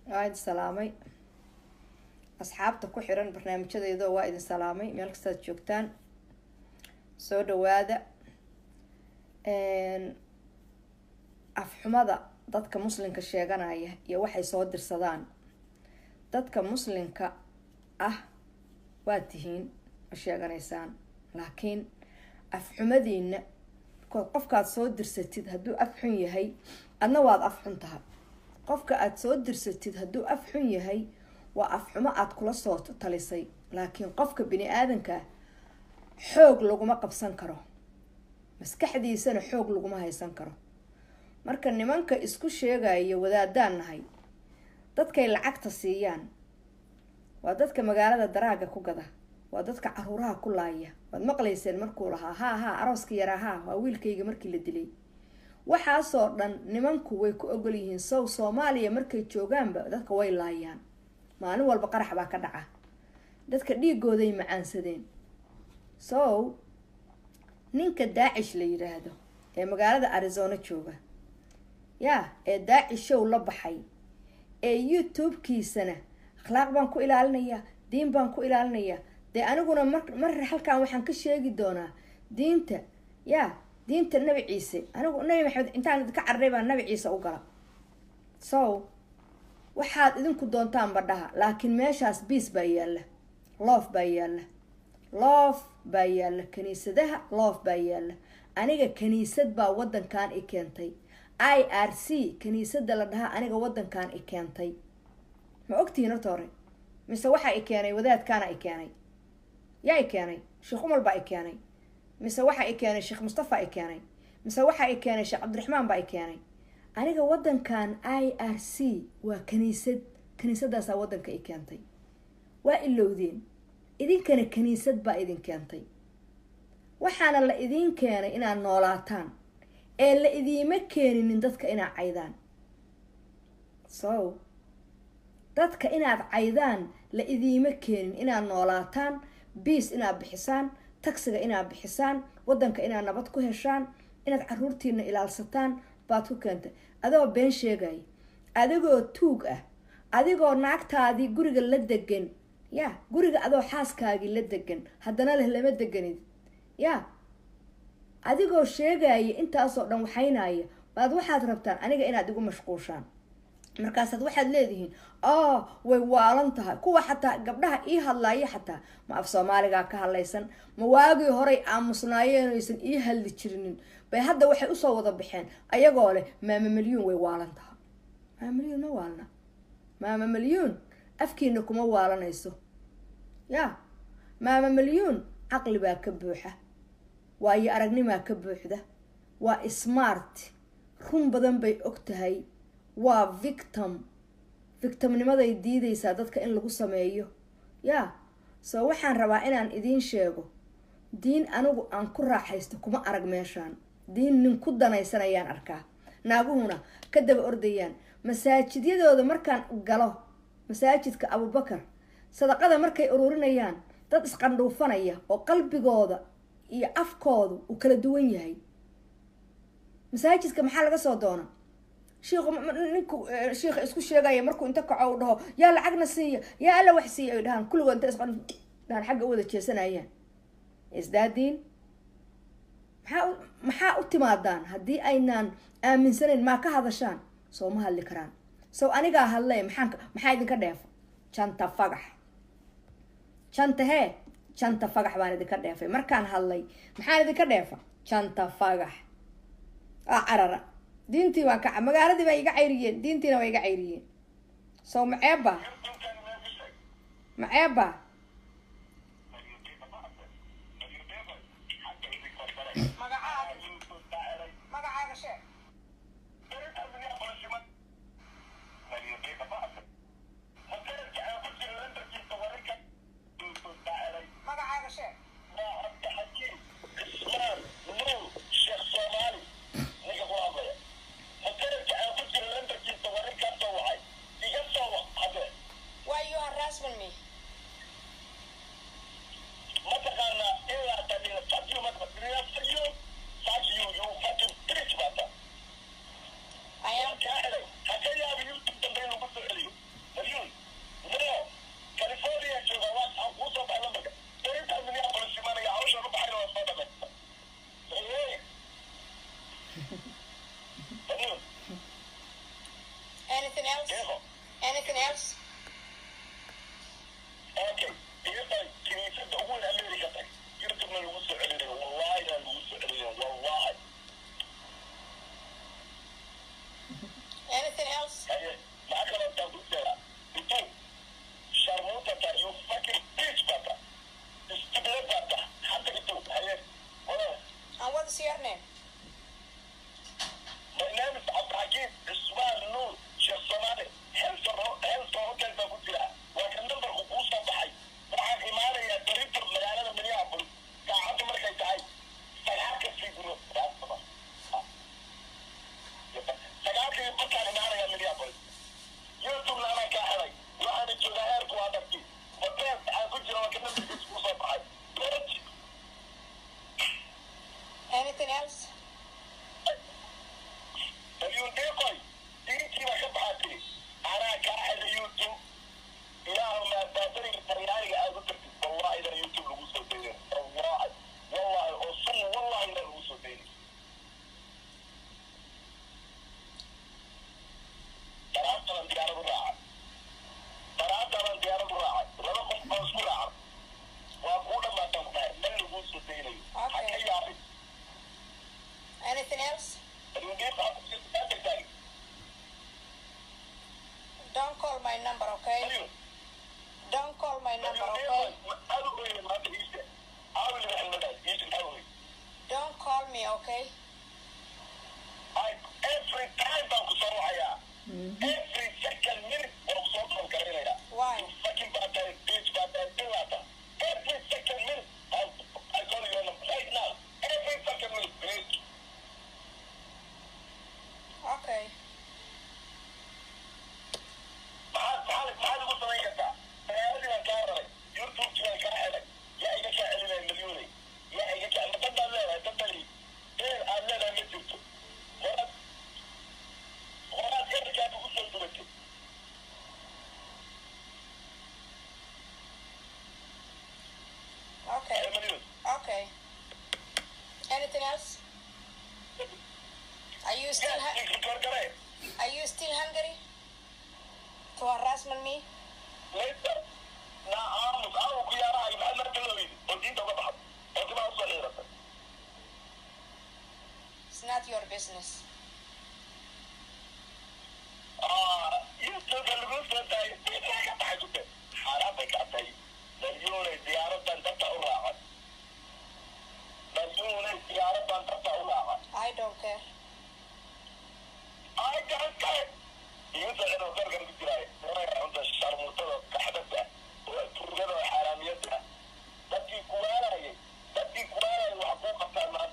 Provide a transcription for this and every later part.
وايد سلامي أصحابته كحرن برنامج كذا يدو وايد سلامي ملك ساد جوكتان سود وهذا أفحمضة dadka muslimka sheeganaya iyo waxay soo dirsadaan dadka muslimka ah waa tihiin ma sheeganaysaan laakiin afxumadiina qofkaad soo dirsatid hadduu af xun yahay adna waad af xun tahay qofka aad soo dirsatid hadduu af xun yahay waa afxumo aad kula soo talisay laakiin qofka bini aadanka xoog laguma qabsan karo maskaxdiisana xoog laguma haysan karo marka nimanka isku sheegaya wadaadaan nahay dadkay lacagta siiyaan waa dadka magaalada daraaga ku gada waa dadka caruuraha ku laaya waad maqlayseen markuu lahaa ha arooska yaraa waa wiilkayga markii la dilay waxaasoo dhan nimanku way ku ogol yihiin Soomaaliya markay joogaanba dadka way laayaan maalin walba qarax baa ka dhaca dadka dhiigooday macaansadeen ninka Daacish la yiraahdo ee magaalada Arizona jooga ee Daacish show la baxay ee YouTube-kiisana akhlaaq baan ku ilaalinaya diin baan ku ilaalinaya aniguna mar halkaan waxaan ka sheegi doonaa diinta diinta Nabi Ciise anigu Nabi Maxamed intaan ka carray baan Nabi Ciise u gala waxaad idinku doontaan badhaha laakiin meeshaas peace baa yaala love baa yaala kaniisadaha love baa yaala aniga kaniisad baa wadankan i keentay IRC kaniisada la dhaha aniga wadankan i keentay ma ogtiin horta hore mise waxa i keenay wadaadkaana i keenay yaa i keenay Sheekh Umar baa i keenay mise waxa i keenay Sheekh Mustafa i keenay mise waxa i keenay Sheekh Cabdiraxmaan baa i keenay aniga wadankan IRC waa kaniisadaas wadanka i keentay waa ilowdeen idinkana kaniisad baa idin keentay waxaana la idin keenay inaad noolaataan ee la idiima keenin dadka inaad caydaan dadka inaad caydaan la idiima keenin inaad noolaataan biis inaad bixisaan taksiga inaad bixisaan wadanka inaad nabad ku heshaan inaad caruurtiina ilaalsataan baad ku keentay adoo been sheegay adigoo tuug ah adigoo naagtaadii guriga la degan guriga adoo xaaskaagii la degan haddana lama deganid adigoo sheegaya intaasoo dhan waxaynaya baad waxaad rabtaan aniga inaad igu mashquushaan markaasaad waxaad leedihiin way waalan tahay kuwa xataa gabdhaha ii hadlaaya xataa ma af Soomaaliga ka hadlaysan ma waagii hore aamusnaayeen aysan ii hadli jirinin bay hadda waxay u soo wada baxeen ayagoo leh maama milyuun way waalan tahay maama milyuun ma waalna maama milyuun afkiina kuma waalanayso maama milyuun caqli baa ka buuxa waayo aragnimaa ka buuxda waa smart run badan bay ogtahay waa victimnimaday diidaysaa dadka in lagu sameeyo waxaan rabaa inaan idiin sheego diin anigu aan ku raaxaysto kuma arag meeshaan diin nin ku danaysanayaan arkaa naaguhuna ka daba ordayaan masaajidyadooda markaan galo masaajidka Abubakar sadaqada markay ururinayaan dad isqandhuufanaya oo qalbigooda iyo afkoodu uu kala duwan yahay masaajidka maxaa laga soo doona sheekh isku sheegaya markuu inta kaco u dhaho yaa lacagna siiya yaa alla wax siiya ay dhahan kulligood inta isqandhaan xagga wada jeesanayaan isdaadiin maxaa u timaadaan haddii aynaan aaminsanayn maa ka hadashaan soo ma hadli karaan anigaa hadlay maxaa idinka dheefa janta fagax baan idinka dheefay markaan hadlay maxaan idinka dheefa janta fagax carara diintii waan kaca magaaladii baa iga cayriyeen diintiina waa iga cayriyeen maceeba Anything else? Hey, معك لو تقول بتو شرموطة you fucking bitch بطة استبلاد بطة حتى بتو هي ولا And what is your name? My name is عبد الحكيم اسماعيل نور شيخ صومالي هل هوتيل بقول لها وكان نمبر خصوصا بحي وعن إمارة يا دريتر مليانة من يعبر قاعد مركز تعي سلاك في جنوب سلاك يبقى على إمارة يا من يعبر يوتيوب لنا كحري وأنا جزائر كوادكي وكيف أقول جرا وكان نمبر خصوصا بحي Anything else? اليوتيوب دينتي ما كبحاتي أنا كاحد اليوتيوب إله ما تدري الطريقة أقول والله إذا اليوتيوب لوصل بيني والله أصلا والله إذا لوصل بيني ترى من ديار الراعي ترى من ديار الراعي رقم مسؤول عام وأقول ما تنفع من لوصل بيني حكي يعرف Anything else? اليوتيوب Don't call my number, okay? Don't call my number, okay? Don't call me, okay? Every time every second minute Why? you fucking bad bitch, every second minute I call you on right now. Every second minute, please. Okay. تعال قلت لك انت انا كاري يوتيوب كان كاحلك يا ايجا كاحلنا مليوني يا ايجا كان تبدا لا تبدلي ايه قال لنا متجو ولا كيف كان بقول لك Okay. Okay. Anything else? Are you still Are you still hungry to harassment me? لسه لا عامل او يا راي ما انا تلوي ودي ده بحط انت ما وصل لي It's not your business. يوسف اللي قلت انت حاجه حرامك عطي مليون زياره انت تقراها مليون زياره انت تقراها I don't care. I don't care. يوسف انا وصل كان بجراي انا عند الشرموطه كحدث وترجع حراميتها بدي كوالاي وحقوقها الناس.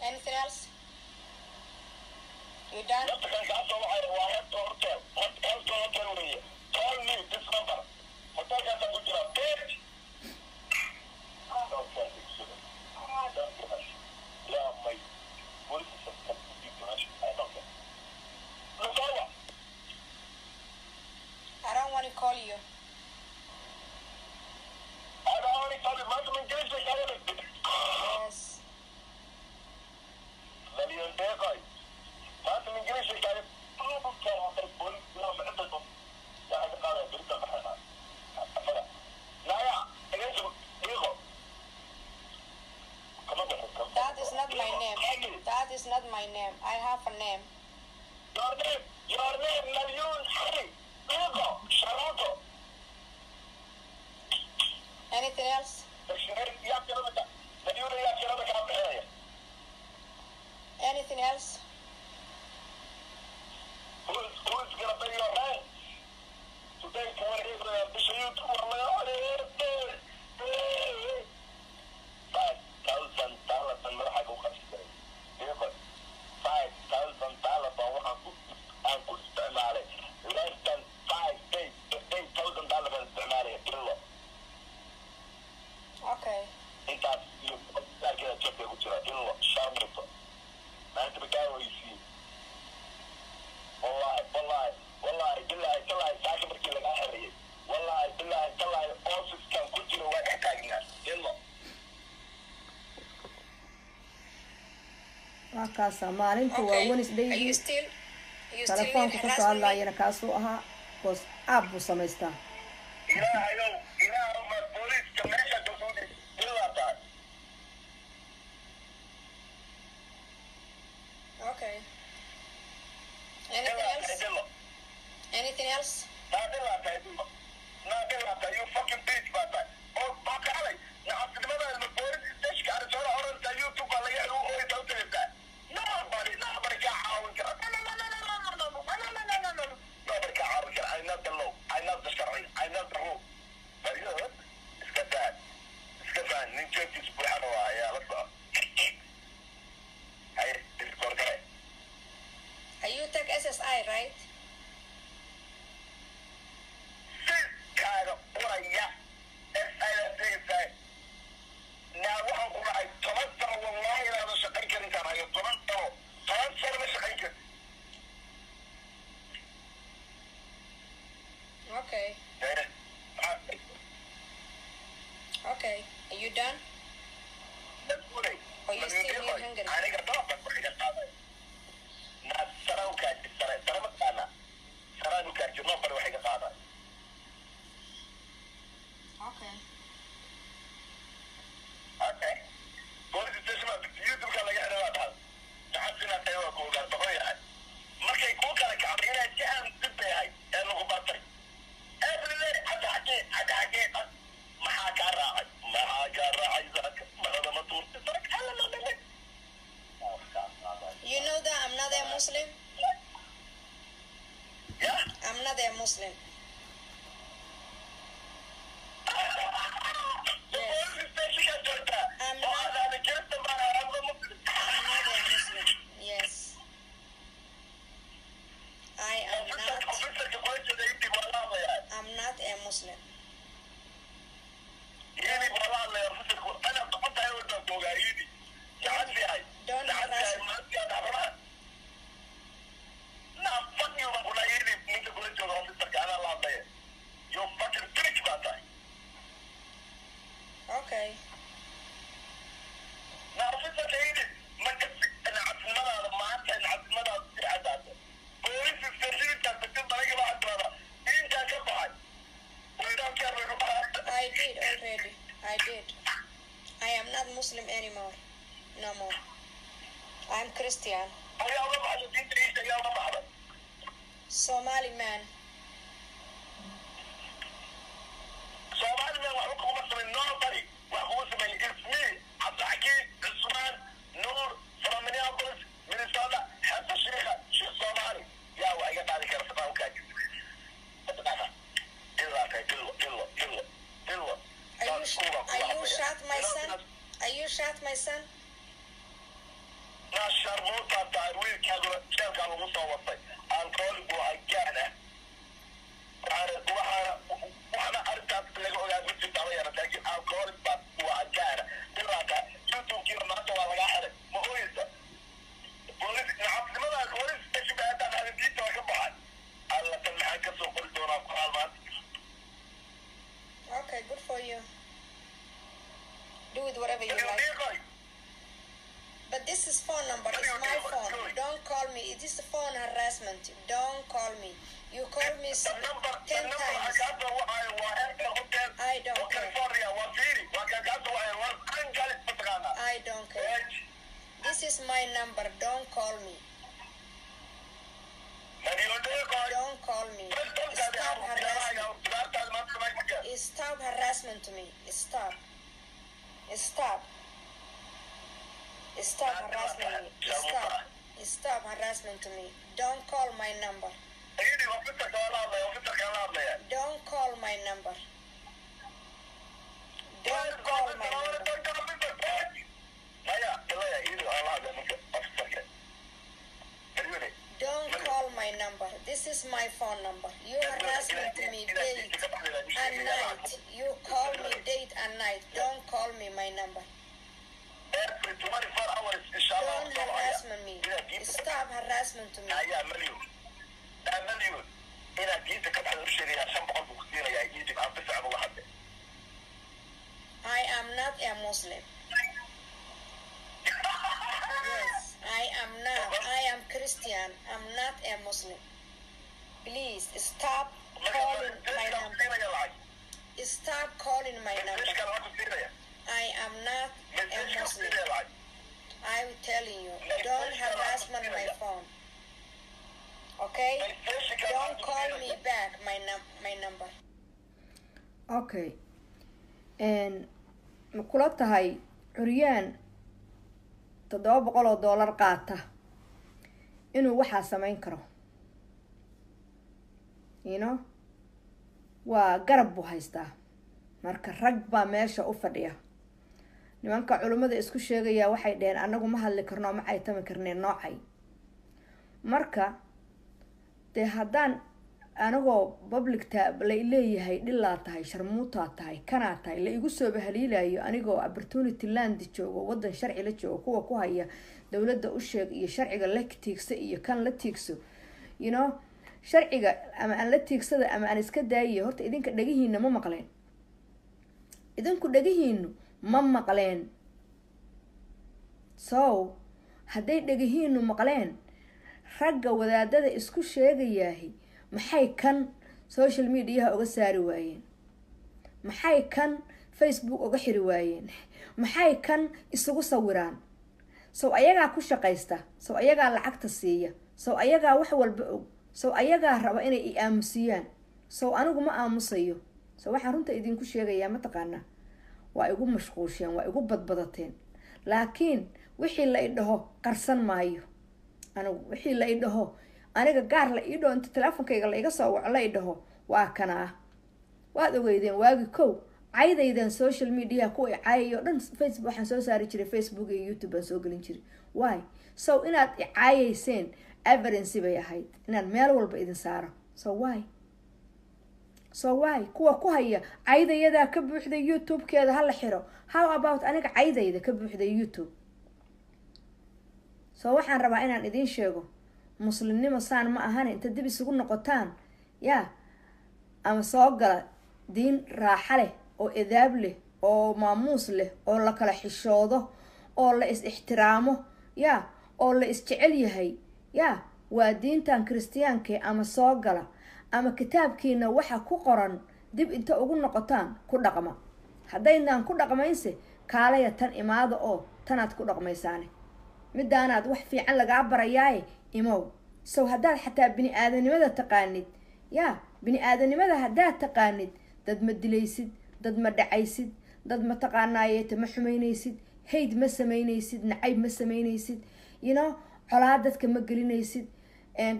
Anything else? You done? لما كان قاعد واحد هوتيل هوتيل call me this number هوتيل كان تقول جرا bitch I don't care I don't care لا ما يقول I don't care نصوّر I don't want to call you. I don't want to call you ما تمن جيش لك Yes. مليون دقيقة ما تمن جيش لك ما بكره هتقول لا ما عندكم لا هذا قال بريطة بحنا أفلا لا يا إيش دقيقة That is not my name. That is not my name. I have a name. Your name مليون حري دقيقة شروطه Anything else? يا كلامك مليون يا كلامك عم بحاجة Anything else? who's gonna pay your rent today for Israel مش يوتيوب والله عليك $5,000 ما راح اقول 5 دقايق $5,000 وراح اقول استعمالي less than 5 days $15,000 استعمالي كله Okay. انت كده تشوف يقول كله شرمطه ما انت بتقاوي فيه والله بالله طلع ساعه مركي لك اخريه والله بالله طلع اوفيس كان كل واحد حكاينا يلا markaasa maalintu waa Okay. Are you Wednesday still telefoonka need ka soo harassment me? hadlaayana kaasuu ahaa boos aab buu samaystaa ilaahayow ma booliiska meesha dowladda ilaa tahay Okay. Anything else? Anything else? You fucking bitch, bata. Oh, baka alay. Naqadnimada al-booliis istashka arjala oranta YouTube la yahay oo ay tawtayta. Nobody ka caawin kara. Nobody ka caawin kara. I know the law. I know the sharci. I know the rule. Bariyo, iska daa. Iska daa. Ninka isbuuxan waa ayaa la soo. Hay, iskorgay. You take SSI, right? Kaaga uraya SIA now waxaan ku dhacay 10 sano wallahi inaada shaqayn karin karayo 10 sano ma shaqayn karin. Okay. Okay. Are you done? Or you still need hungry? aniga dalabka ku xiga qaaday naa saraan kaajir saraan maqaana saraan kaajir number waxay ka qaaday. Okay. Okay. Police station YouTube ka laga xidhaa taas. Taxasina tayo ku gaar tahay. Markay ku kala kacday inay jaan dibay ee lagu batay. Everyday hada maxaa ka raacay zaka marada ma tuurtay tarak hala ma dhalay. You know that I'm not a Muslim? Yeah. I'm not a Muslim. Yes. I'm not a Muslim. Don't harass me. Okay. I did already. I did. I am not Muslim anymore. No more. I'm Christian. Somali man. Are you shot my son? Are you shot my son? Okay, good for you. Do with whatever you like. But this is phone number. It's my phone. Don't call me. It is phone harassment. Don't call me. You call me 10 times. I don't care. I don't care. This is my number. Don't call me. Don't call me. Stop harassment. Stop harassment to me. Stop. Stop. Stop harassment me. Stop. Stop harassment to me. Don't call my number. Don't call my number. Don't call my number. Don't call my number. This is my phone number. You harassment me date and night. You call me date and night. Don't call me my number. Don't harassment me. Stop harassment to me. I am not a Muslim. Yes, I am not. I am Christian. I'm not a Muslim. Please stop calling my number. Stop calling my number. I am not a Muslim. I'm telling you, don't harass my phone. Okay? Don't call me back. My number. Okay. ma kula tahay curyaan $700 qaata inuu waxaa samayn karo, waa garab buu haystaa. marka rag baa meesha u fadhiya. nimanka culimmada isku sheegaya waxay dheheen anagu ma hadli karno, ma ay tami karneen noocay. marka dee haddaan anagoo public la leeyahay dhilaa tahay, sharmuutaa tahay, kanaa tahay, la igu soo bahaliilayo anigoo opportunity land joogo, wadan sharci la joogo, kuwa ku haya dowladda u sheeg iyo sharciga la tiigso iyo kan la tiigso, sharciga ama aan la tiigsada ama aan iska daayiyo. horta idinka dhagihiina ma maqleen, idinku dhagihiinu ma maqleen. so hadday dhagihiinu maqleen, ragga wadaadada isku sheegayaahi maxay kan social mediaha uga saari waayeen? maxay kan Facebook uga xiri waayeen? maxay kan isugu sawiraan? sow ayagaa ku shaqaysta, sow ayagaa lacagta siiya, sow ayagaa wax walba og, sow ayagaa raba inay i aamusiyaan, sow anigu ma aamusayo. so waxaan runta idinku sheegayaa mataqaanaa, waa igu mashquulsheen, waa igu badbadateen. laakiin wixii la idhaho qarsan maayo. anigu wixii la idhaho, aniga gaar la idhaho, inta telefoonkayga la iga soo waco la idhaho, waa kanaa. waad ogeydeen waagi kow caydaydan social media kuwa caayayo dhan Facebook waxaan soo saari jiray, Facebook iyo YouTube baan soo gelin jiray. why? so inaad caayayseen evidence bay ahayd inaan meel walba idin saaro. so why kuwa ku haya caydayadaa ka buuxda YouTube-keeda hala xiro? how about aniga caydayda ka buuxda YouTube? so waxaan rabaa inaan idin sheego, muslimnimo saan ma ahane inta dib isugu noqotaan ama soo gala diin raaxa leh oo edaab leh oo maamuus leh oo la kala xishoodo oo la is ixtiraamo oo la is jecel yahay waa diintan kristiyaanka. ama soo gala ama kitaabkiina waxa ku qoran dib inta ugu noqotaan ku dhaqma. haddaynaan ku dhaqmaynse kaalaya tan imaada oo tanaad ku dhaqmaysaane, midaanaad wax fiican lagaa barayaaye imow. sow haddaad xataa bini aadanimada taqaanid, bini aadanimada haddaad taqaanid, dad ma dilaysid, dad ma dhacaysid, dad ma taqaanaayeeta ma xumaynaysid, hayd ma samaynaysid, nacayb ma samaynaysid, colaad dadka ma gelinaysid,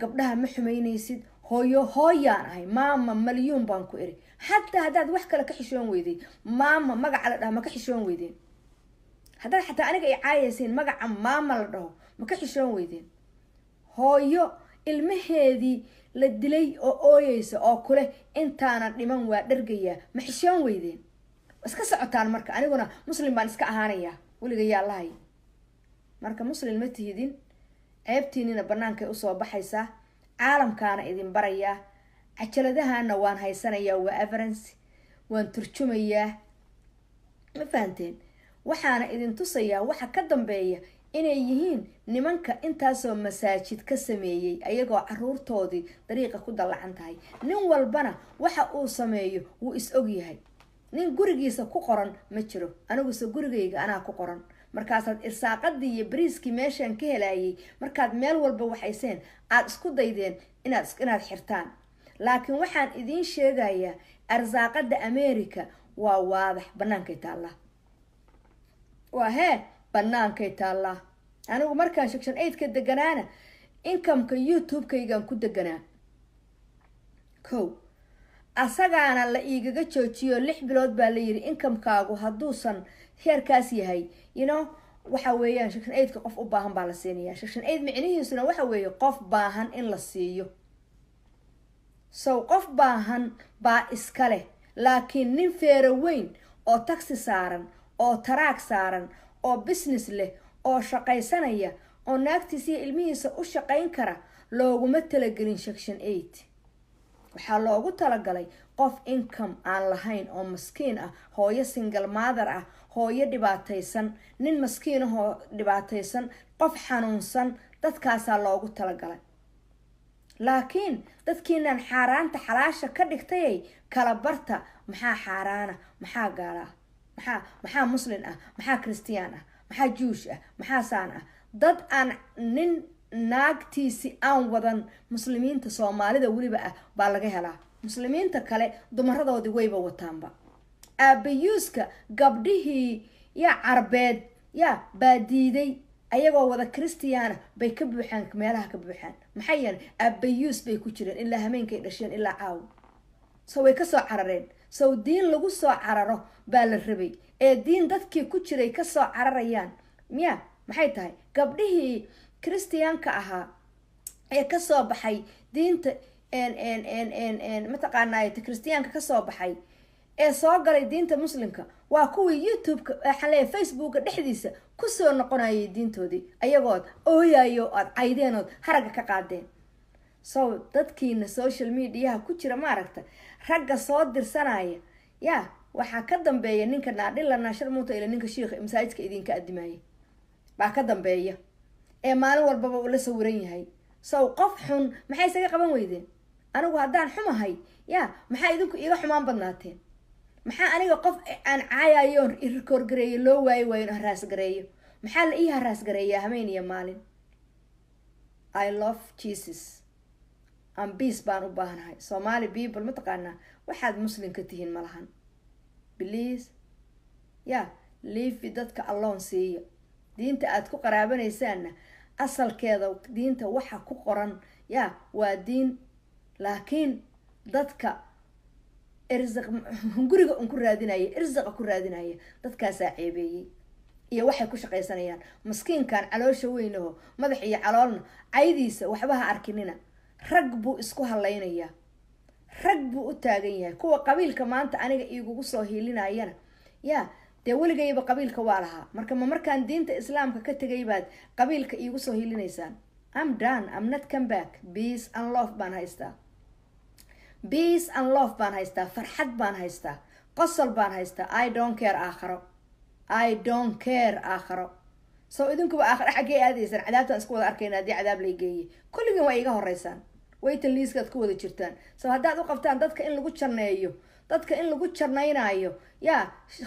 gabdhaha ma xumaynaysid. hooyaan ahay, maama malyuun baan ku iri. xataa haddaad wax kale ka xishoon weyday, maama magaca la dhaho ma ka xishoon weydeen? haddaad xataa aniga ay caayaysiin magaca maama la dhaho ma ka xishoon weydeen? hooyo ilmaheedii la dilay oo ooyeysa oo kule intaanan dhiman waa dhargayaa, ma xishoon weydeen? iska socotaan. marka aniguna muslim baan iska ahaanayaa weligayaa lahay. marka muslim ma tihidin, ceebtiinina bannaankay usoo baxaysaa, caalamkaana idin barayaa, cajaladahana waan haysanayaa, waa evidence, waan turjumayaa. ma fahanteen? waxaana idin tusayaa waxa ka dambeeya inay yihiin nimanka intaasoo masaajid ka sameeyey ayagoo caruurtoodii dariiqa ku dallacan tahay. nin walbana waxa uu sameeyo wuu is og yahay. nin gurigiisa ku qoran ma jiro, aniguse gurigayga anaa ku qoran. markaasaad irsaaqadii iyo bariiskii meeshaan ka helayay markaad meel walba waxayseen aad isku daydeen inaad xirtaan. laakiin waxaan idiin sheegayaa arsaaqada America waa waadax, bannaankay taallaa. waa bannaankay taallaa. anigu markaan section 8 ka deganaana income-ka YouTube-kaygaan ku deganaa. asagaana la iigaga joojiyo 6 bilood baa la yiri income-kaagu hadduusan heerkaas yahay, waxa weeyaan section 8 qof u baahan baa la siinayaa. section 8 micnihiisuna waxa weeye qof baahan in la siiyo. so qof baahan baa iska leh. laakiin nin feero weyn oo taxi saaran oo taraag saaran oo business leh oo shaqaysanaya oo naagtiisa iyo ilmihiisa u shaqayn kara looguma talagelin section 8. waxaa loogu talagalay qof income aan lahayn oo maskiin ah, hooyo single mother ah, hooyo dhibaataysan, nin maskiin ahoo dhibaataysan, qof xanuunsan, dadkaasaa loogu talagalay. laakiin dadkiinaan xaaraanta xalaasha ka dhigtayay kala barta maxaa xaaraana, maxaa gaala ah, maxaa muslin ah, maxaa kristiyaan ah, maxaa juush ah, maxaa saan ah. dad aan nin naagtiisi aan wadan muslimiinta soomaalida weliba ah baa laga helaa. muslimiinta kale dumaradoodii wayba wataanba. aabayuuska gabdhihii yaa carbeed yaa baa diiday ayagoo wada kristiyaana bay ka buuxaan meelaha ka buuxaan. maxaa yeelay aabayuus bay ku jireen ilaa hameenkay dhasheen ilaa caaw. so way kasoo carareen. so diin lagu soo cararo baa la rabay ee diin dadkii ku jiray kasoo cararayaan miya maxay tahay? gabdhihii kristiyaanka ahaa ee kasoo baxay diinta mataqaanaa kristiyaanka kasoo baxay ee soo galay diinta muslimka waa kuwii youtube-ka xalee facebooka dhexdiisa kusoo noqonayay diintoodii ayagood ooyayo aad caydeenood haragga ka qaadeen. so dadkiina social mediaha ku jira maaragta ragga soo dirsanaya yaa waxaa ka dambeeya ninka naadhila naashar muuta ila ninka shiikha masaajidka idinka addimaaya baa ka dambeeya ee maalin walbaba uu la sawiran yahay. so qof xun maxay isaga qaban weydeen? anigu haddaan xumahay yaa maxaa idinku iga xumaan badnaateen? maxaa aniga qof aan caayayo record gareeyo loo waayo in haraas gareeyo? maxaa la ii haraas gareeyaa hameen iyo maalin? I love Jesus and peace baan u baahanahay. Somali people mataqaanaa waxaad muslimka tihiin malahan. please leave dadka alone siiya. diinta aad ku qaraabanaysaanna asalkeeda diinta waxa ku qoran waa diin, laakiin dadka irsiq guriga ku raadinaya irsiqa ku raadinaya dadkaasaa ceebeeyey iyo waxay ku shaqaysanayaan. maskiinkan caloosha weynaho madax iyo caloolna caydiisa waxba ha arkinina. rag buu isku halaynayaa, rag buu u taagan yahay. kuwa qabiilka maanta aniga iigugu soo hiilinayana dee weligayba qabiilka waa lahaa. markaan diinta islaamka ka tegay baad qabiilka iigu soo hiilinaysaan. I'm done, I'm not come back. peace and love baan haystaa. peace and love baan haystaa. farxad baan haystaa. qosol baan haystaa. I don't care aakhiro. I don't care aakhiro. so idinkuba aakhiro xaggee aadaysaan? cadaabtaan isku wada arkayna haddii cadaab lay geeyey. kulligiin waa iga horeysaan. waytan liiskaad ku wada jirtaan. so haddaad u qabtaan dadka in lagu jarneeyo, dadka in lagu jarnaynaayo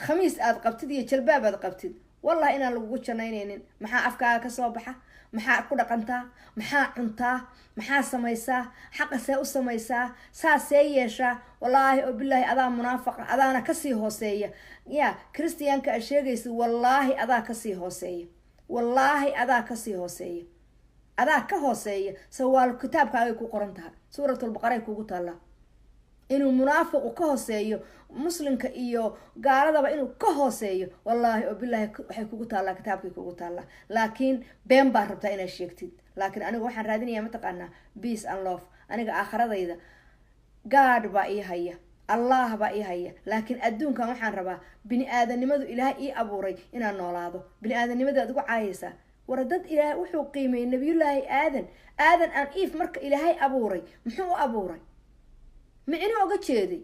khamiis aad qabtid iyo jalbaab aad qabtid, wallahi inaan lagugu jarnaynaynin. maxaa afkaaga kasoo baxa? maxaa ku dhaqantaa? maxaa cuntaa? maxaa samaysaa? xaqa see u samaysaa? saasee yeeshaa? wallaahi oo bilaahi adaa munaafaqa, adaana kasii hooseeya. kristiyaanka aad sheegaysa wallaahi adaa kasii hooseeya. wallaahi adaa kasii hooseeya. adaa ka hooseeya. sawaal kitaabkaagay ku qoran tahay. suuratulbaqaray kugu taallaa inuu munaafiqu ka hooseeyo muslimka iyo gaaladaba inuu ka hooseeyo. wallaahi oo bilaahi waxay kugu taallaa, kitaabkay kugu taallaa. laakiin been baad rabtaa inaad sheegtid. laakiin aniga waxaan raadinayaa mataqaanaa peace and love. aniga aakhiradayda gaad baa ii haya, allah baa ii haya. laakiin adduunkan waxaan rabaa bini aadanimadu ilaahay ii abuuray inaan noolaado. bini aadanimada aad ugu caayaysaa. war dad ilaahay wuxuu qiimeeyey nabiyullaahi aadan aan iif marka ilaahay abuuray muxuu u abuuray? micno oga jeeday.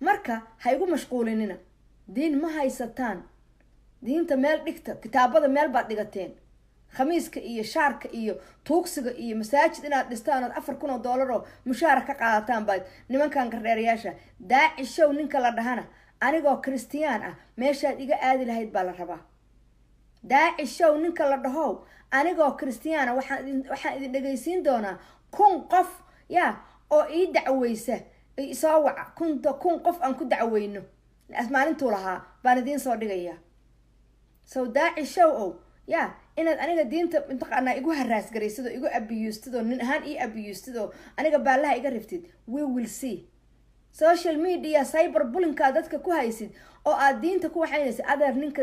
marka ha igu mashquulinina. diin ma haysataan. diinta meel dhigta. kitaabada meel baad dhigateen. khamiiska iyo shaarka iyo tuugsiga iyo masaajid inaad dhistaan ood $4,000 oo mushaara ka qaadataan baad nimankan gardheerayaasha daacishow ninka la dhahana anigoo kristiyaan ah meeshaad iga aadi lahayd baa la rabaa. daacishow ninka la dhahow anigoo kristiyaana waxaan idin dhegaysiin doonaa 1,000 qof oo ii dacweysa soo waca 1,000 qof aan ku dacweyno maalintuu lahaa baan idiin soo dhigayaa. so daacishow inaad aniga diinta mataqaanaa igu haraas garaysidoo igu abiyuustidoo nin ahaan ii abiyuustidoo aniga baallaha iga riftid, we will see. social media cyber bullyingkaa dadka ku haysid oo aad diinta ku waxaynaysid. adeer ninka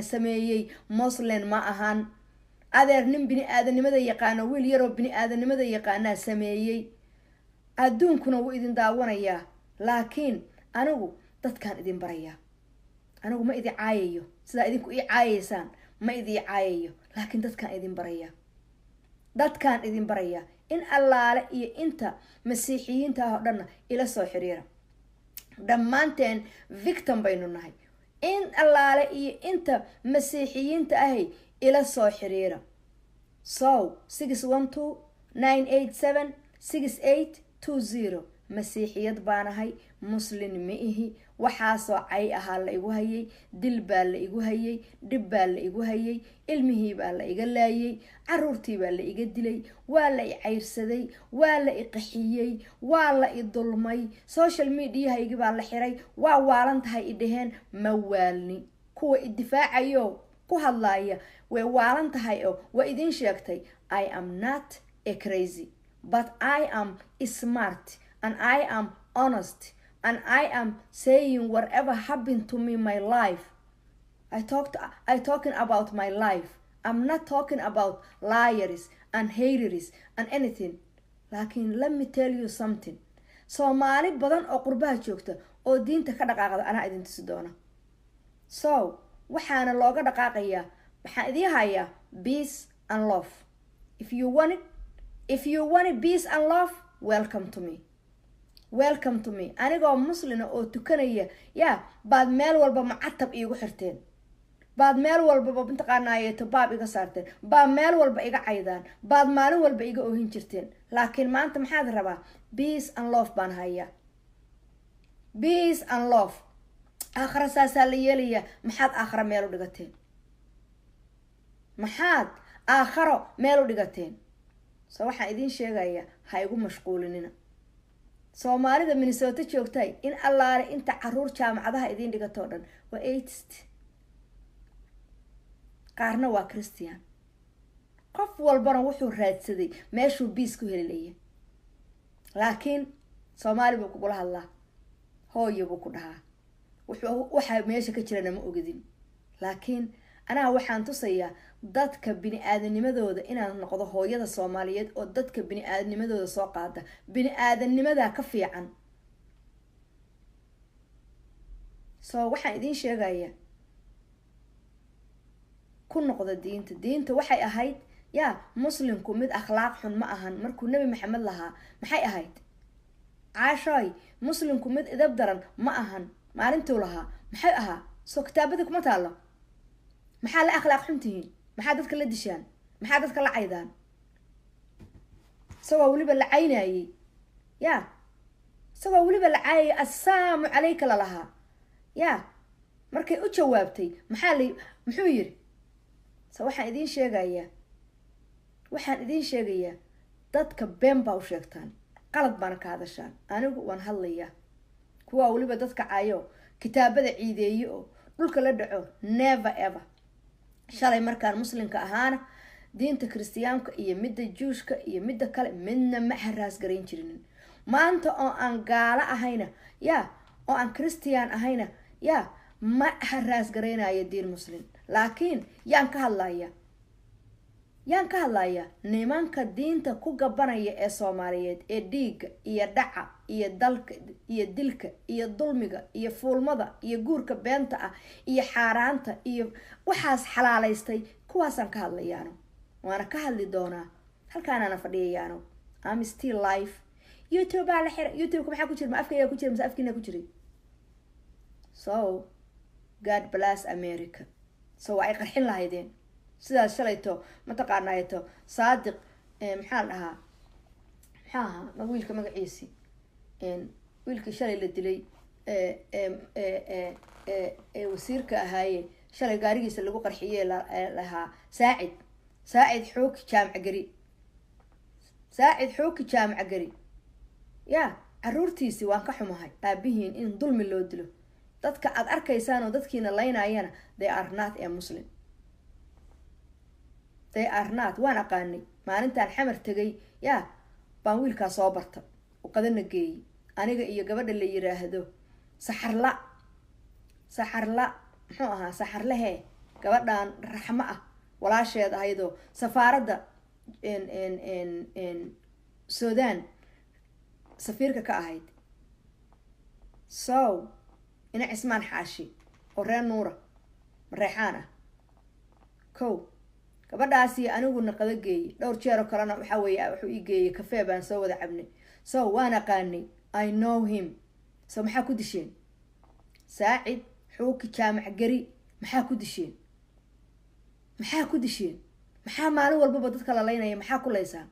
sameeyey muslim ma ahan. adeer nin bini aadanimada yaqaano, wiil yaroo bini aadanimada yaqaanaa sameeyey. adduunkuna wuu idin daawanayaa. laakiin anigu dadkaan idin barayaa. anigu ma idin caayayo sidaa idinku ii caayaysaan, ma idin caayayo. laakiin dadkaan idin barayaa. dadkaan idin barayaa. in allaale iyo inta masiixiyiinta ah oo dhanna ila soo xiriira. dhammaanteen victim baynu nahay. in allaale iyo inta masiixiyiinta ahay ila soo xiriira. so 612-987-6820 masiixiyad baanahay, muslin ma ihi. waxaasoo cay ahaa la igu hayay, dil baa la igu hayay, dhib baa la igu hayay, ilmihii baa la iga laayay, caruurtii baa la iga dilay, waa la i cayrsaday, waa la i qaxiyey, waa la i dulmay, social mediahaygii baa la xiray, waa waalan tahay i dhaheen. ma waalni. kuwa i difaacayo ku hadlaaya way waalan tahay oo waa idin sheegtay. I am not a crazy, but I am smart and I am honest and I am saying whatever happened to me in my life. I talking about my life. I'm not talking about liars and haters and anything. Lakin let me tell you something. Soomaali badan oo qurbaha joogta oo diinta ka dhaqaaqda anaa idin tusi doona. So waxaana looga dhaqaaqayaa waxaan idin hayaa peace and love. If you want it peace and love, welcome to me. Welcome to me. Anigoo muslina oo tukanaya baad meel walba macatab iigu xirteen, baad meel walba intaqaanaayeeto baab iga saarteen, baad meel walba iga caydaan, baad maalin walba iga oohin jirteen. laakiin maanta maxaad rabaa? Peace and love baan hayaa. Peace and love. aakhira saasaa la yeelayaa. maxaad aakhira meel u dhigateen? maxaad aakhiro meel u dhigateen? so waxaan idin sheegayaa ha igu mashquulinina. Soomaalida Minnesota joogtay in allaale inta caruur jaamacadaha idin dhigatoo dhan waa atheist, qaarna waa Christian. qof walbana wuxuu raadsaday meeshuu peace ku heli lahayd. laakiin Soomaali buu kugula hadlaa, hooyo buu ku dhahaa, waxa meesha ka jirana ma ogadin. laakiin anaa waxaan tusayaa dadka bini-aadanimadooda inaan noqdo hooyada Soomaaliyeed oo dadka bini-aadanimadooda soo qaada. bini-aadanimadaa ka fiican. so waxaan idin sheegayaa ku noqda diinta waxay ahayd muslimku mid akhlaaq xun ma ahan. markuu Nabi Maxamed lahaa maxay ahayd? caashoy muslimku mid idab daran ma ahan maalintuu lahaa maxay ahaa? soo kitaabadii kuma taalo. maxaa la akhlaaq xun tihiin? maxaa dadka la dishaan? maxaa dadka la caydaan? isagoo weliba la caynayay isagoo weliba la caayay assalaamu calayka lalahaa markay u jawaabtay muxuu yiri? so waxaan idin sheegayaa dadka been baa u sheegtaan, qalad baana ka hadashaan. anigu waan hadlayaa kuwa weliba dadka caayo kitaabada ciideeye oo dhulka la dhaco. never ever. shalay markaan muslimka ahaana diinta kristiyaanka iyo midda juushka iyo midda kale midna ma haraas garayn jirin. maanta oo aan gaalo ahayna oo aan Christian ahayna ma haraas garaynayo diin muslim. laakiin yaan ka hadlayaa nimanka diinta ku gabanaya ee Soomaaliyeed ee dhiiga iyo dhaca iyo dalka iyo dilka iyo dulmiga iyo fuulmada iyo guurka beenta ah iyo xaaraanta iyo waxaas xalaalaystay. kuwaasaan ka hadlayaano, waana ka hadli doonaa. halkaanaana fadhiyayaano. I'm still live. YouTube baa la xiray. YouTube maxaa ku jira? ma afkayga ku jira mise afkiina ku jiray? so God bless America. so ay qarxin lahaydeen sidaas shalayto mataqaanaayeto Saadiq maxaa dhahaa wiilka magaciisi wiilkii shalay la dilay wasiirka ahaaye shalay gaarigiisa lagu qarxiyay lahaa Saacid Xooki Jaamac Gari. caruurtiisi waan ka xumahay aabihiin in dulmi loo dilo. dadka aad arkaysaan oo dadkiina laynayana they are not a Muslim. they are not. waan aqaanay maalintaan xamar tagay baan wiilkaa soo barta u qadana geeyey aniga iyo gabadha la yiraahdo saxarla muxuu ahaa saxarlehe gabadhan raxmo ah walaasheed ahaydoo safaaradda Sudan safiirka ka ahayd. so ina Cismaan Xaashi oo reer Nuura Mareexaan ah. gabadhaasi anigu naqada geeyey dhowr jeer oo kalena waxa weeye wuxuu ii geeyey kafee baan soo wada cabnay. so waan aqaanay. I know him. so maxaa ku disheen? Saacid Xooki Jaamac Gari maxaa ku disheen? maxaa maalin walbaba dadka la laynaya maxaa ku leysaan?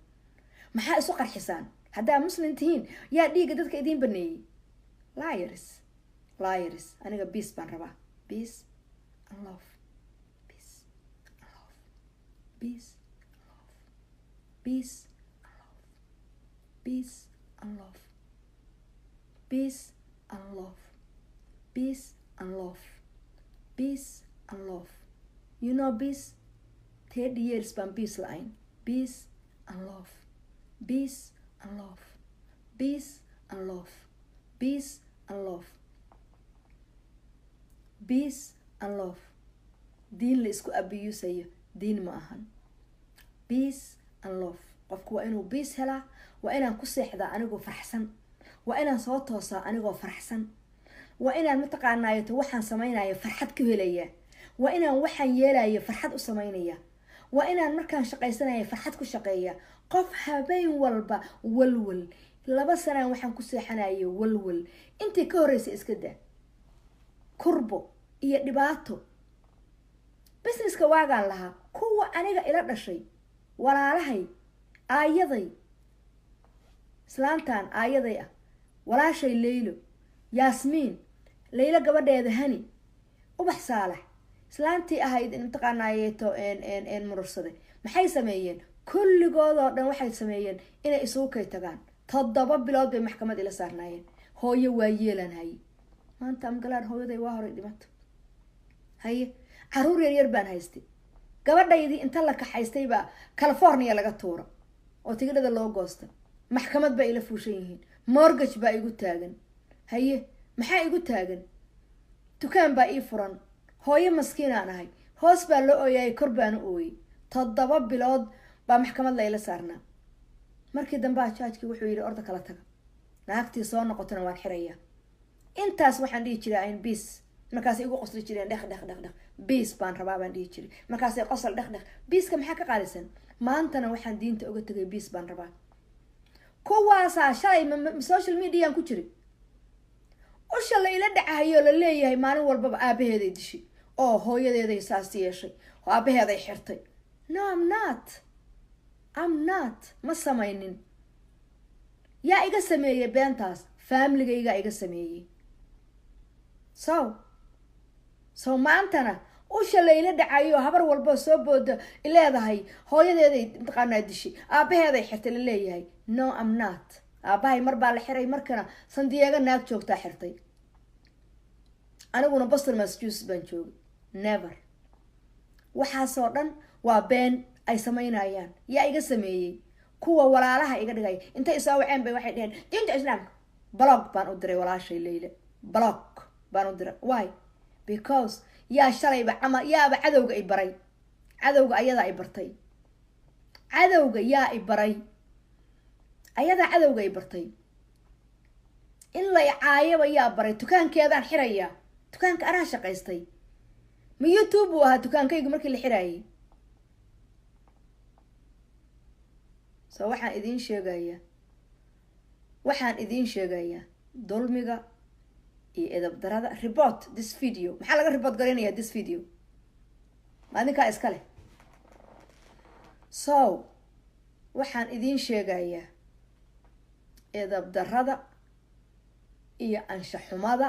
maxaa isu qarxisaan? haddaa muslim tihiin yaa dhiiga dadka idiin baneeyey? liars aniga peace baan rabaa peace and love peace and love peace and love peace and love peace and love peace and love peace and love peace and love you know peace 30 years baan peace la-ayn peace and love peace and love peace and love peace and love peace and love diin la isku abiyuusayo diin ma ahan peace and love qofku waa inuu peace helaa waa inaan ku seexdaa anigoo faraxsan waa inaan soo toosaa anigoo faraxsan waa inaan mataqaanaayo waxaan samaynayo farxad ku helaya waa inaan waxaan yeelayo farxad u samaynaya waa inaan markaan shaqaysanayo farxad ku shaqeeya qof habeen walba walwal 2 sano waxaan ku seexanayo walwal intii ka horeysa iska daa kurbo iyo dhibaato businesska waagaan lahaa kuwa aniga ila dhashay walaalahay aayaday islaantaan aayaday ah walaashay Leylo Yasmin Leyla gabadheeda Hani ubax Saalax islaantii ahayd intaqaanayeeto en murursade maxay sameeyeen kulligood oo dhan waxay sameeyeen inay isugu kay tagaan 7 bilood bay maxkamad ila saarnaayeen hooyo waa yeelanay maanta am galaan hooyaday waa hore dhimato haye caruur yar baan haystay gabadhaydii inta la kaxaystay ba California laga tuuro oo tigidhada loo goosta maxkamad ba ila fuushan yihiin mortgage ba igu taagan haye maxaa igu taagan dukaan ba ii furan hooyo maskiin aan ahay hoos baa loo ooyay kor baan u ooyay 7 bilood baa maxkamad la ila saarnaa markii dambe judge-kii wuxuu yiri orda kala taga naagtii soo noqotana waan xirayaa intaas waxaan dhihi jiray in peace markaas igu qosli jireen dhaq peace baan rabaa baan dhihi jiray markaas ay qosol dhaq peace-ka maxaa ka qaalisan maantana waxaan diinta uga tagay peace baan rabaa kuwaasa shalay social media aan ku jiray oo shalay ila dhacayo la leeyahay maalin walba aabaheeday dishi oo hooyadeeday saas yeeshay oo aabaheeday xirtay no I'm not ma samaynin yaa iga sameeyay beentaas family-gayga iga sameeyay so maantana oo shalay ila dhacayo habar walba soo boodo ileedahay hooyadeeday intaqaanaa dishi aabaheeday xirtay la leeyahay no I'm not aabahay mar baa la xiray markana San Diego naag joogtaa xirtay aniguna Boston Massachusetts baan joogay never waxaasoo dhan waa been ay samaynayaan yaa iga sameeyay kuwa walaalaha iga dhigay inta isoo waceen bay waxay dhaheen diinta islaamka blog baan u diray walaashay Leyla blog baan u diray why because yaa shalayba ama yaaba cadowga ay baray cadowga ayada ay bartay cadowga yaa ay baray ayada cadowga ay bartay in la caayaba yaa baray dukaankeedaan xiraya dukaanka anaa shaqaystay ma YouTube waa dukaankaygu markii la xiraayay so waxaan idin sheegayaa dulmiga iyo edab darada report this video maxaa laga report gareynayaa this video maalinka iska leh so waxaan idin sheegayaa edab darada iyo anshax xumada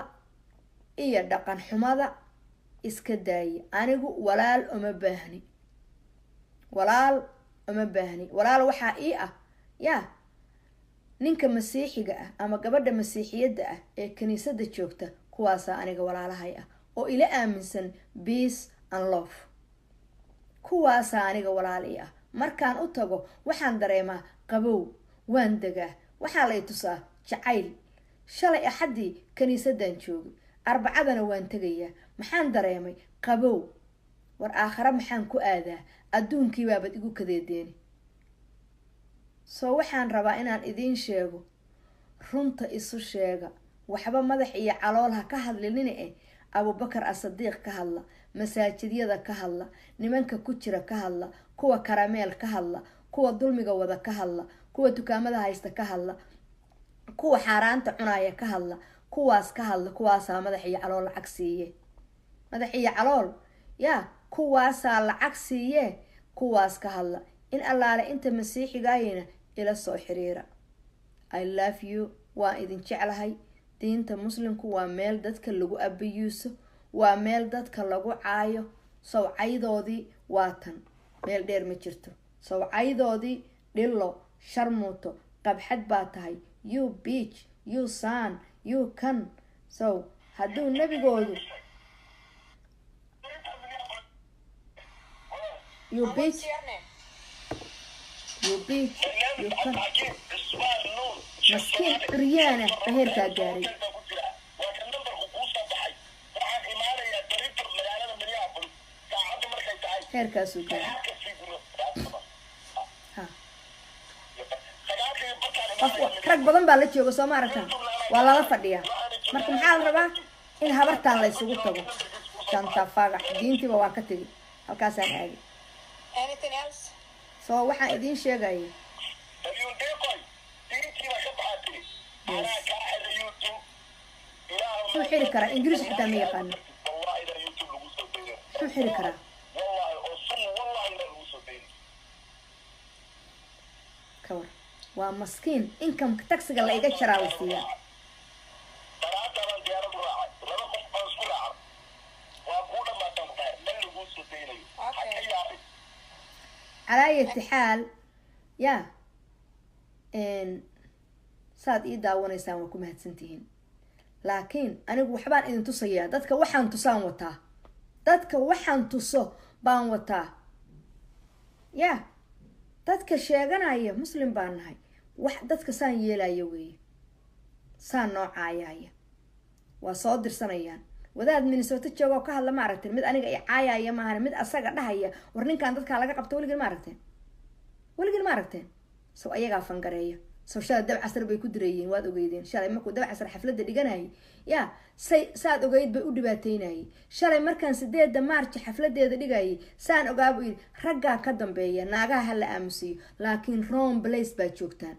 iyo dhaqan xumada iska daaya anigu walaal uma baahni walaal waxaa ii ah yaa ninka masiixiga ah ama gabadha masiixiyadda ah ee kaniisadda joogta kuwaasa aniga walaalahay ah oo ila aaminsan peace and love kuwaasa aniga walaal ii ah markaan u tago waxaan dareemaa qabow waan degaa waxaa la i tusaa jacayl shalay axadii kaniisaddan joogay arbacadana waan tegayaa maxaan dareemay qabow war aakhira maxaan ku aadaa adduunkii baabad igu kadeedeeni soo waxaan rabaa inaan idiin sheego runta isu sheega waxba madax iyo calool ha ka hadlinina Abubakar As-Sadiiq ka hadla masaajidyada ka hadla nimanka ku jira ka hadla kuwa karameel ka hadla kuwa dulmiga wada ka hadla kuwa dukaamada haysta ka hadla kuwa xaaraanta cunaya ka hadla kuwaas ka hadla kuwaasa madax iyo calool lacag siiye madax iyo calool yaa kuwaasa lacag siiye kuwaas ka hadla in allaale inta masiixigaayina ila soo xiriira I love you waan idin jeclahay diinta muslimku waa meel dadka lagu abiyuuso, waa meel dadka lagu caayo. sawcaydoodii waa tan, meel dheer ma jirto. sawcaydoodii dhilo, sharmuuto, qabxad baa tahay, you beach, you sun, you kan. so hadduu nabigoodu you beach, you beach, you kan, maskiin curyaana baheerkaa gaaray. heerkaasuu gaaray. rag badan baa la jooga soo ma aragtaan, waa lala fadhiyaa. marka maxaa la rabaa in habartaan la isugu tago. shanta fagax diintiiba waa ka tegi, halkaasaan aadi. so waxaan idiin sheegaya muxuu xiri karaa ingiriis xitaa ma yaqaano. muxuu xiri karaa kawar. waa maskiin, inkamka taxiga la iga jaraa la siiyaa. calaayati xaal ya saad ii daawanaysaan waa ku mahadsantihiin. laakiin anigu waxbaan idin tusayaa. dadka waxaan tusaan wataa, dadka waxaan tuso baan wataa. ya dadka sheeganaya muslim baan nahay, wax dadka saan yeelaya weeye, saan noo caayaya, waa soo dirsanayaan. wadaad Minnesota jooga oo ka hadla ma aragteen, mid aniga i caayaya maahan, mid asaga dhahaya war ninkan dadka laga qabto. weligeen ma aragteen? weligeen ma aragteen? so ayagaa fangareeya. so shalay dab casar bay ku direeyeen, waad ogeydeen. shalay markuu dab casar xafladda dhiganayay ya saad ogeyd bay u dhibaateynayay. shalay markaan 8 Maarch xafladeeda dhigayay saan ogaaba yiri raggaa ka dambeeya, naagaha hala aamusiyo. laakiin wrong place baa joogtaan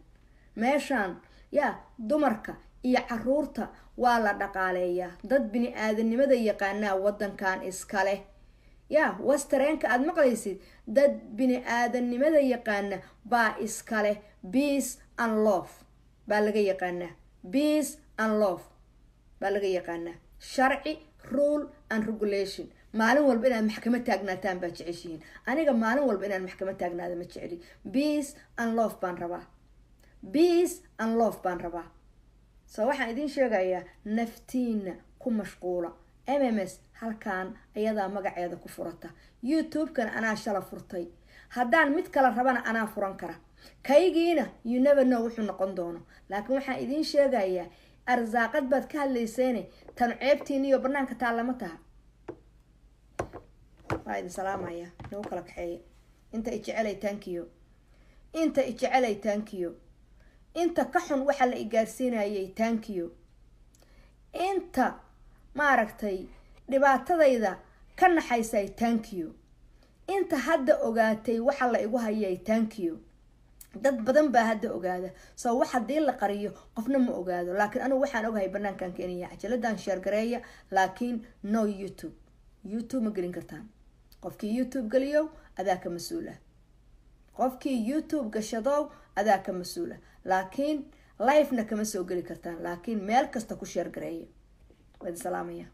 meeshaan. ya dumarka iyo caruurta waa la dhaqaaleeyaa. dad bini aadanimada yaqaanaa wadankan iskale. ya wastareenka aad maqlaysid, dad bini aadanimada yaqaana baa iskale. peace and love baa laga yaqaanaa. peace and love baa laga yaqaanaa. sharci, rule and regulation. maalin walba inaad maxkamad taagnaataan baa jeceshihiin. aniga maalin walba inaan maxkamad taagnaada ma jeceli. peace and love baan rabaa. peace and love baan rabaa. so waxaan idiin sheegayaa naftiina ku mashquula. MMS halkaan ayadaa magaceeda ku furata. YouTube-kan anaa shala furtay. haddaan mid kala rabana anaa furan kara. kaygiina you never know wuxuu noqon doono. laakiin waxaan idiin sheegayaa arsaaqad baad ka hadlayseene tan ceebtiin iyo banaanka taallama taha. waa idin salaamaya, nagu kala kaxeeya. inta i jecelay thank you, inta i jecelay thank you, inta ka xun waxa la i gaarsiinayay thank you, inta maaragtay dhibaatadayda ka naxaysay thank you, inta hadda ogaatay waxa la igu hayay thank you. dad badan baa hadda ogaada. so wax hadii la qariyo qofna ma ogaado. laakiin anigu waxaan ogahay banaankan keenaya cajaladaan share gareeya. laakiin no YouTube ma gelin kartaan. qofkii YouTube galiyo adaa ka mas'uula. qofkii YouTube gashadow adaa ka mas'uula. laakiin live na kama soo geli kartaan. laakiin meel kasta ku share gareeya. wada salaamaya.